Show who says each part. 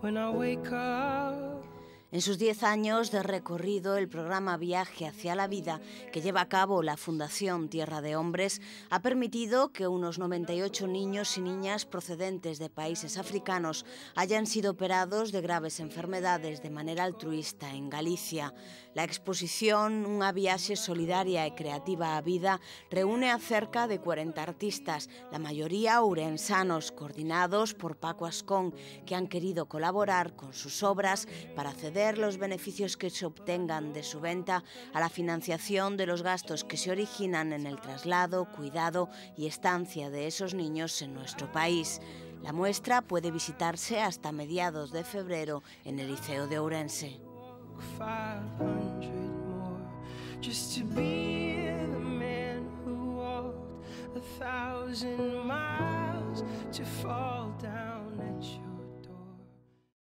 Speaker 1: when I wake up.
Speaker 2: En sus 10 años de recorrido, el programa Viaje hacia la Vida, que lleva a cabo la Fundación Tierra de Hombres, ha permitido que unos 98 niños y niñas procedentes de países africanos hayan sido operados de graves enfermedades de manera altruista en Galicia. La exposición Unha viaxe solidaria e creativa á vida reúne a cerca de 40 artistas, la mayoría ourensanos, coordinados por Paco Ascón, que han querido colaborar con sus obras para acceder los beneficios que se obtengan de su venta a la financiación de los gastos que se originan en el traslado, cuidado y estancia de esos niños en nuestro país. La muestra puede visitarse hasta mediados de febrero en el Liceo de Ourense.
Speaker 1: A thousand miles to fall down.